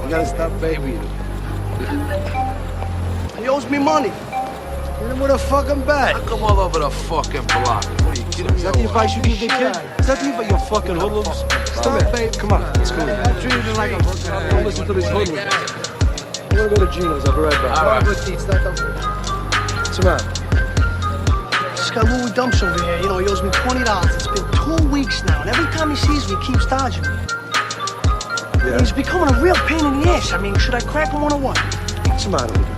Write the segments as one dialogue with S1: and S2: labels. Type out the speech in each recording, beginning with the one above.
S1: You gotta stop babying him.
S2: He owes me money.
S1: Hit him with a fucking bat.
S3: I come all over the fucking block. What are you kidding me?
S1: Is that the advice you give the kid? Is that the advice, you fucking hoodlums? Stop, babe. Come on, let's go.
S2: I'm treating him like a
S1: Don't listen to these hoodlums. I'm gonna go to Gino's. I'll be right back.
S3: All right.
S1: What's the matter?
S2: This guy Louis Dumps over here, you know, he owes me $20. It's been 2 weeks now, and every time he sees me, he keeps dodging me.
S1: Yeah.
S2: He's becoming a real pain in the ass. I mean, should I crack him one or what?
S1: What's the matter with you?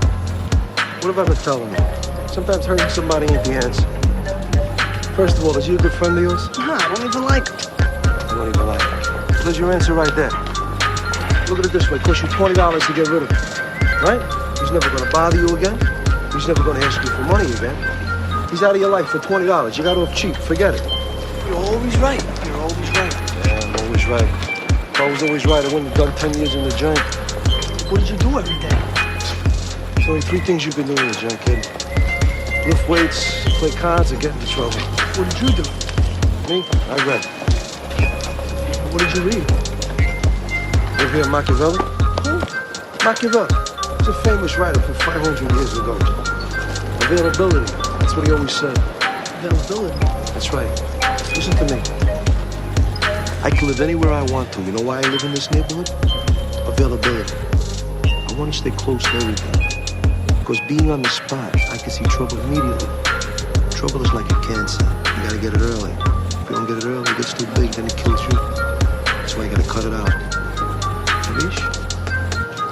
S1: What have I been telling you? Sometimes hurting somebody ain't the answer. First of all, is he a good friend of yours?
S2: Nah, I don't even like him.
S1: I don't even like him. There's your answer right there. Look at it this way. It costs you $20 to get rid of him. Right? He's never gonna bother you again. He's never gonna ask you for money again. He's out of your life for $20. You got off cheap. Forget it.
S2: You're always right. You're always right.
S1: Yeah, I'm always right. If I was always right, I wouldn't have done 10 years in the joint.
S2: What did you do every day?
S1: There's only 3 things you can do in the joint, kid. Lift weights, play cards, or get into trouble.
S2: What did you do?
S1: Me? I read.
S2: What did you read?
S1: Live here, Machiavelli?
S2: Who?
S1: Machiavelli. He's a famous writer from 500 years ago. Availability. That's what he always said.
S2: Availability.
S1: That's right. Listen to me. I can live anywhere I want to. You know why I live in this neighborhood? Availability. I want to stay close to everything. Because being on the spot, I can see trouble immediately. Trouble is like a cancer. You gotta get it early. If you don't get it early, it gets too big, then it kills you. That's why you gotta cut it out. Arish?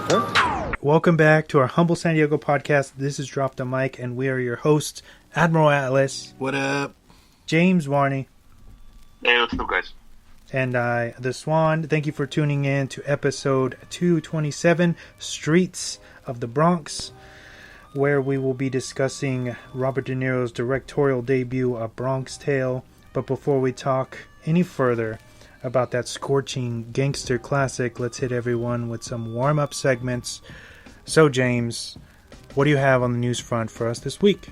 S1: Huh?
S4: Welcome back to our Humble San Diego podcast. This is Drop the Mic, and we are your hosts, Admiral Atlas.
S5: What up?
S4: James Varney.
S6: Hey, what's up, guys?
S4: And I, the Swan. Thank you for tuning in to episode 227, Streets of the Bronx, where we will be discussing Robert De Niro's directorial debut, A Bronx Tale. But before we talk any further about that scorching gangster classic, let's hit everyone with some warm-up segments. So, James, what do you have on the news front for us this week?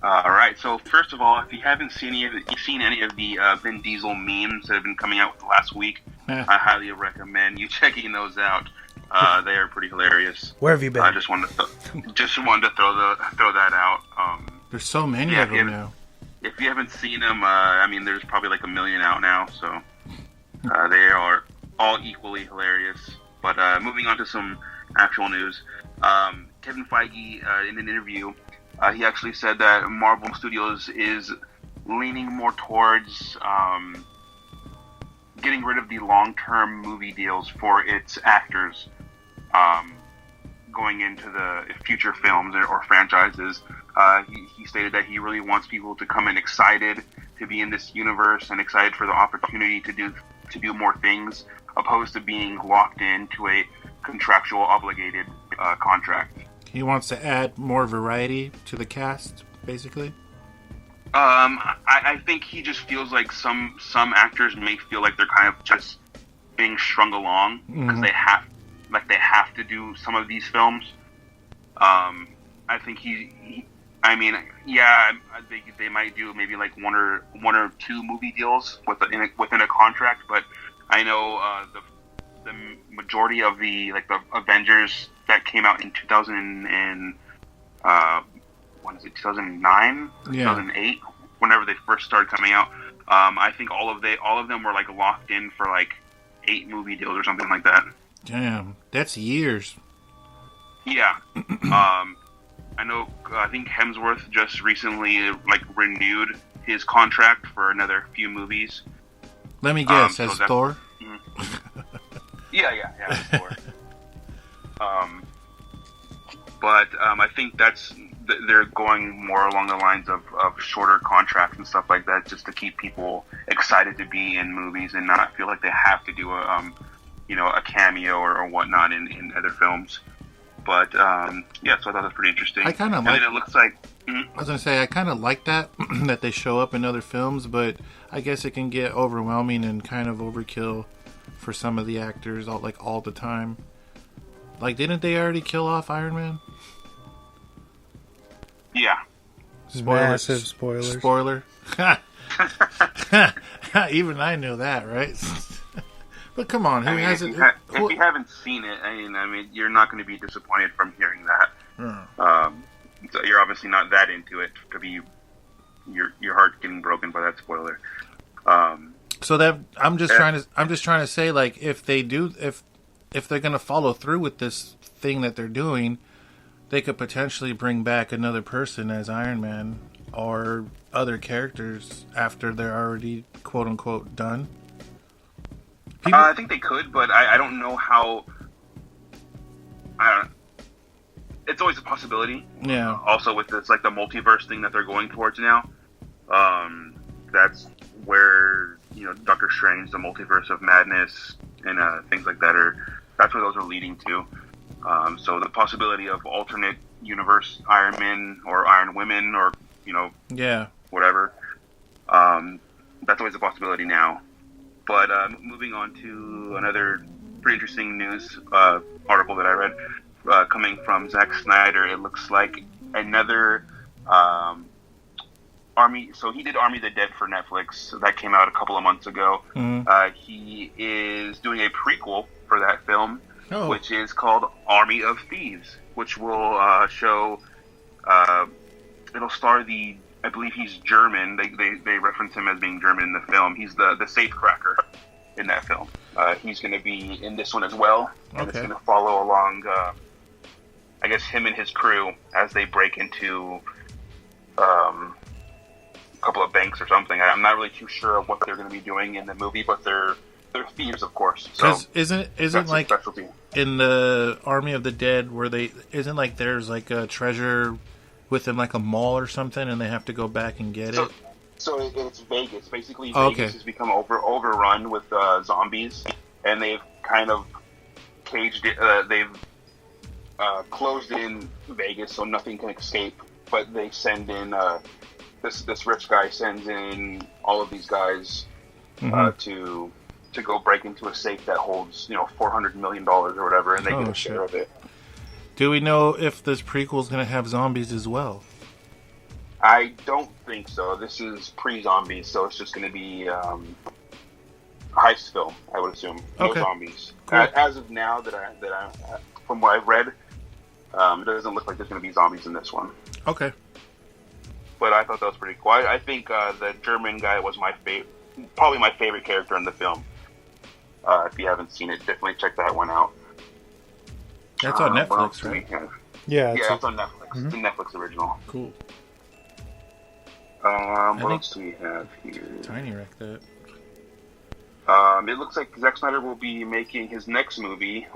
S6: All right. So first of all, if you haven't seen any of the Vin Diesel memes that have been coming out the last week, I highly recommend you checking those out. They are pretty hilarious.
S4: Where have you been?
S6: I just wanted to throw that out.
S5: There's so many of them now.
S6: If you haven't seen them, I mean, there's probably like 1 million out now, so they are all equally hilarious. But moving on to some actual news, Kevin Feige, in an interview, he actually said that Marvel Studios is leaning more towards getting rid of the long-term movie deals for its actors going into the future films or franchises. He stated that he really wants people to come in excited to be in this universe and excited for the opportunity to do more things, opposed to being locked into a contractual obligated contract.
S5: He wants to add more variety to the cast, basically.
S6: I think he just feels like some actors may feel like they're kind of just being strung along because they have to do some of these films. I think they might do maybe like one or two movie deals within a contract, but I know the majority of the Avengers that came out in 2009, 2008, whenever they first started coming out. I think all of them were like locked in for like 8 movie deals or something like that.
S5: Damn, that's years.
S6: Yeah. I think Hemsworth just recently renewed his contract for another few movies.
S5: Let me guess, as Thor?
S6: Yeah, as Thor. But I think they're going more along the lines of shorter contracts and stuff like that, just to keep people excited to be in movies and not feel like they have to do a cameo or whatnot in other films. But so I thought that was pretty interesting.
S5: I kind of
S6: like. And then it looks like.
S5: I was gonna say I kind of like that that they show up in other films, but I guess it can get overwhelming and kind of overkill for some of the actors all the time. Like, didn't they already kill off Iron Man?
S6: Yeah.
S4: Massive spoilers.
S5: Spoiler. Even I knew that, right? But come on, who
S6: I mean,
S5: hasn't?
S6: if you haven't seen it, I mean, you're not going to be disappointed from hearing that. So you're obviously not that into it to be your heart getting broken by that spoiler.
S5: So that I'm just trying to say, like, if they're going to follow through with this thing that they're doing, they could potentially bring back another person as Iron Man or other characters after they're already quote unquote done.
S6: I think they could, but I don't know how. I don't know. It's always a possibility.
S5: Yeah.
S6: Also, with this, like, the multiverse thing that they're going towards now, that's where, Doctor Strange, the multiverse of madness, and things like that that's where those are leading to. So the possibility of alternate universe Iron Men or Iron Women or, whatever, that's always a possibility now. But moving on to another pretty interesting news article that I read, coming from Zack Snyder, it looks like another Army. So he did Army of the Dead for Netflix. That came out a couple of months ago. He is doing a prequel for that film, which is called Army of Thieves, which will show. It'll star I believe he's German. They reference him as being German in the film. He's the safecracker in that film. He's going to be in this one as well, and it's going to follow along. I guess him and his crew as they break into a couple of banks or something. I'm not really too sure of what they're going to be doing in the movie, but they're thieves, of course. So
S5: isn't like in the Army of the Dead where isn't like there's like a treasure within like a mall or something, and they have to go back and get it.
S6: So it's Vegas. Basically, Vegas has become overrun with zombies, and they've kind of caged it. They've closed in Vegas so nothing can escape. But they send in this rich guy sends in all of these guys to go break into a safe that holds $400 million or whatever, and they get a share of it.
S5: Do we know if this prequel is going to have zombies as well?
S6: I don't think so. This is pre-zombies, so it's just going to be a heist film, I would assume. No zombies. Cool. As of now, from what I've read, it doesn't look like there's going to be zombies in this one.
S5: Okay.
S6: But I thought that was pretty cool. I think the German guy was probably my favorite character in the film. If you haven't seen it, definitely check that one out.
S5: That's on Netflix, right?
S4: Yeah,
S6: it's on Netflix. It's a Netflix original.
S5: Cool.
S6: What else do we have here?
S5: Tiny wreck that.
S6: It looks like Zack Snyder will be making his next movie.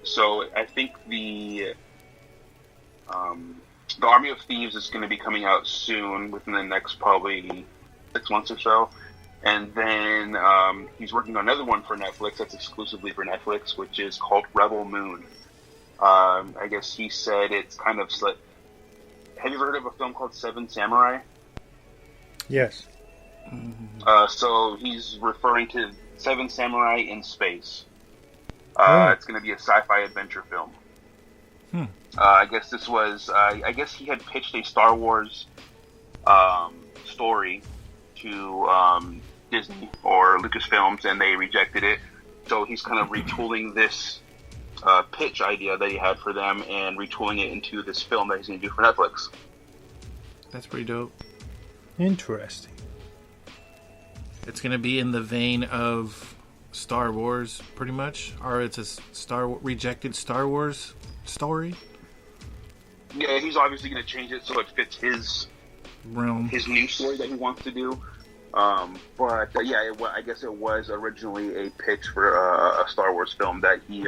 S6: So I think the Army of Thieves is going to be coming out soon, within the next probably 6 months or so. And then he's working on another one for Netflix that's exclusively for Netflix, which is called Rebel Moon. I guess he said it's kind of... Have you ever heard of a film called Seven Samurai?
S4: Yes.
S6: So he's referring to Seven Samurai in space. It's going to be a sci-fi adventure film. I guess this was... I guess he had pitched a Star Wars story to Disney or Lucasfilms, and they rejected it. So he's kind of retooling this pitch idea that he had for them and retooling it into this film that he's going to do for Netflix.
S5: That's pretty dope.
S4: Interesting.
S5: It's going to be in the vein of Star Wars, pretty much, or it's a rejected Star Wars story.
S6: Yeah, he's obviously going to change it so it fits his
S5: realm,
S6: his new story that he wants to do. But I guess it was originally a pitch for a Star Wars film that he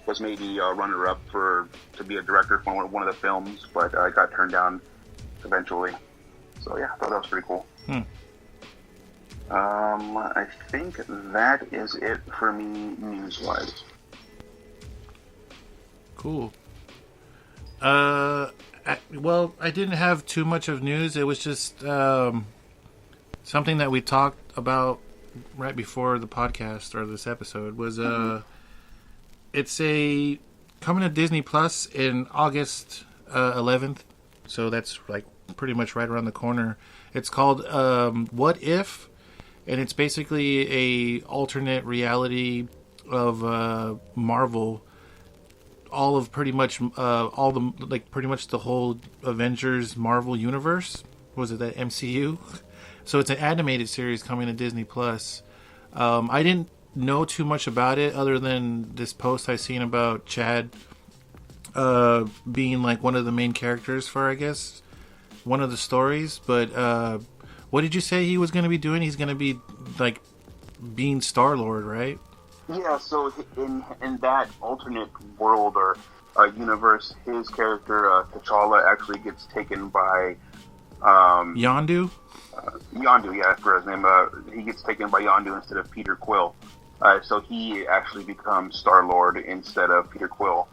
S6: was maybe a runner-up to be a director for one of the films, but got turned down eventually. So yeah, I thought that was pretty cool. I think that is it for me news-wise.
S5: Cool. Well, I didn't have too much of news. It was just something that we talked about right before the podcast or this episode was it's coming to Disney Plus in August 11th. So that's like pretty much right around the corner. It's called What If? and it's basically a alternate reality of Marvel. All of pretty much pretty much the whole Avengers Marvel universe. Was it that MCU? So it's an animated series coming to Disney Plus. I didn't know too much about it other than this post I seen about Chad being like one of the main characters for, I guess, one of the stories. But what did you say he was going to be doing? He's going to be like being Star-Lord, right?
S6: Yeah, so in that alternate world or universe, his character, T'Challa, actually gets taken by...
S5: Yondu?
S6: Yondu, yeah, that's his name. He gets taken by Yondu instead of Peter Quill. So he actually becomes Star-Lord instead of Peter Quill.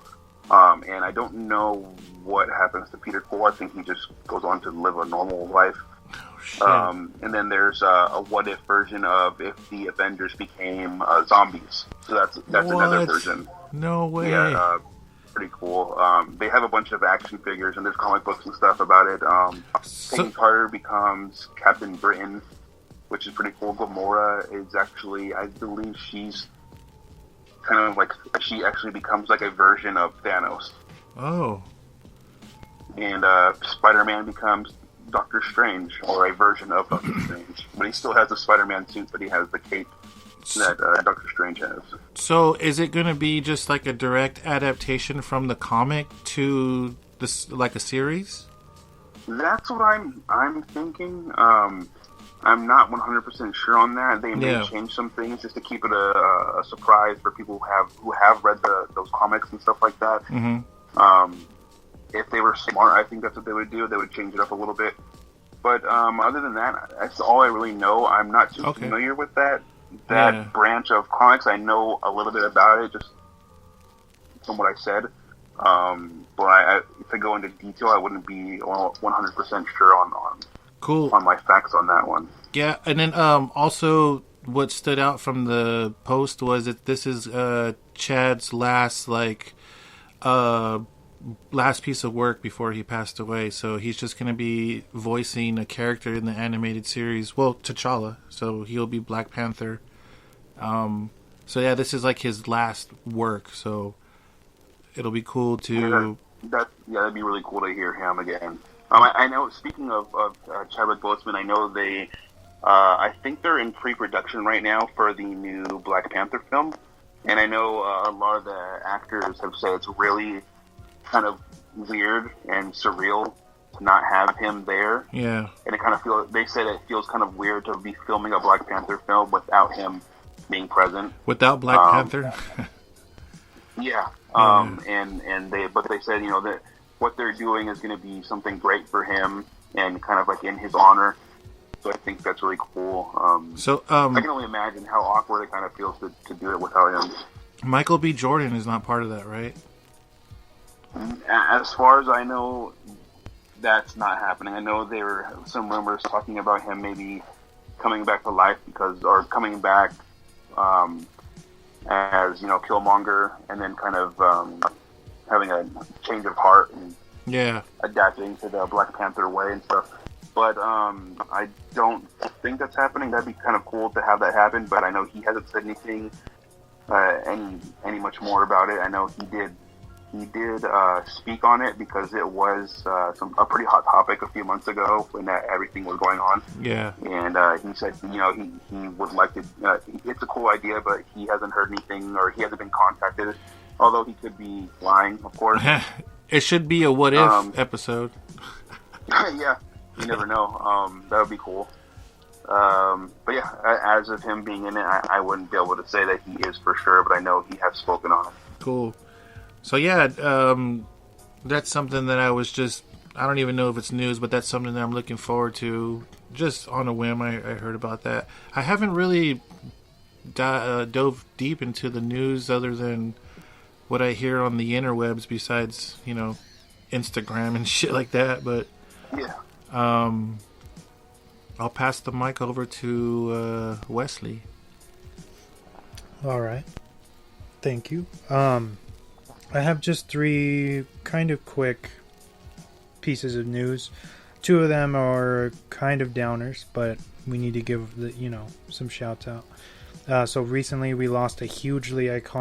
S6: And I don't know what happens to Peter Quill. I think he just goes on to live a normal life. And then there's a what-if version of if the Avengers became zombies. So that's another version.
S5: No way.
S6: Yeah, pretty cool. They have a bunch of action figures, and there's comic books and stuff about it. Peggy Carter becomes Captain Britain, which is pretty cool. Gamora is actually, I believe she's kind of like, she actually becomes like a version of Thanos.
S5: Oh.
S6: And Spider-Man becomes Doctor Strange, or a version of Doctor Strange. But he still has the Spider-Man suit, but he has the cape that Doctor Strange has.
S5: So is it going to be just like a direct adaptation from the comic to this, like a series?
S6: That's what I'm thinking. I'm not 100% sure on that. They may change some things just to keep it a surprise for people who have read those comics and stuff like that.
S5: Mm-hmm.
S6: If they were smart, I think that's what they would do. They would change it up a little bit. But other than that, that's all I really know. I'm not too familiar with that branch of comics. I know a little bit about it, just from what I said. But if I go into detail, I wouldn't be 100% sure on my facts on that one.
S5: Yeah, and then also what stood out from the post was that this is Chad's last piece of work before he passed away. So he's just going to be voicing a character in the animated series. Well, T'Challa. So he'll be Black Panther. So yeah, this is like his last work. So it'll be cool to...
S6: that'd be really cool to hear him again. I know, speaking of Chadwick Boseman, I know they... I think they're in pre-production right now for the new Black Panther film. And I know a lot of the actors have said it's really kind of weird and surreal to not have him there.
S5: Yeah.
S6: And they said it feels kind of weird to be filming a Black Panther film without him being present.
S5: Without Black Panther?
S6: Yeah. But they said, that what they're doing is going to be something great for him and kind of like in his honor. So I think that's really cool. I can only imagine how awkward it kind of feels to do it without him.
S5: Michael B. Jordan is not part of that, right?
S6: As far as I know, that's not happening. I know there were some rumors talking about him maybe coming back to life or coming back as, Killmonger, and then kind of having a change of heart and adapting to the Black Panther way and stuff. But I don't think that's happening. That'd be kind of cool to have that happen, but I know he hasn't said anything any much more about it. I know he did speak on it because it was a pretty hot topic a few months ago when everything was going on.
S5: Yeah. And
S6: he said, he would like to. It's a cool idea, but he hasn't heard anything or he hasn't been contacted. Although he could be lying, of course.
S5: It should be a what if episode.
S6: Yeah, you never know. That would be cool. But yeah, as of him being in it, I wouldn't be able to say that he is for sure, but I know he has spoken on it.
S5: Cool. So yeah, that's something that I don't even know if it's news, but that's something that I'm looking forward to. Just on a whim, I heard about that. I haven't really dove deep into the news other than what I hear on the interwebs besides, Instagram and shit like that. But
S6: yeah.
S5: I'll pass the mic over to Wesley.
S4: All right. Thank you. I have just 3 kind of quick pieces of news. 2 of them are kind of downers, but we need to give some shouts out. So recently we lost a hugely iconic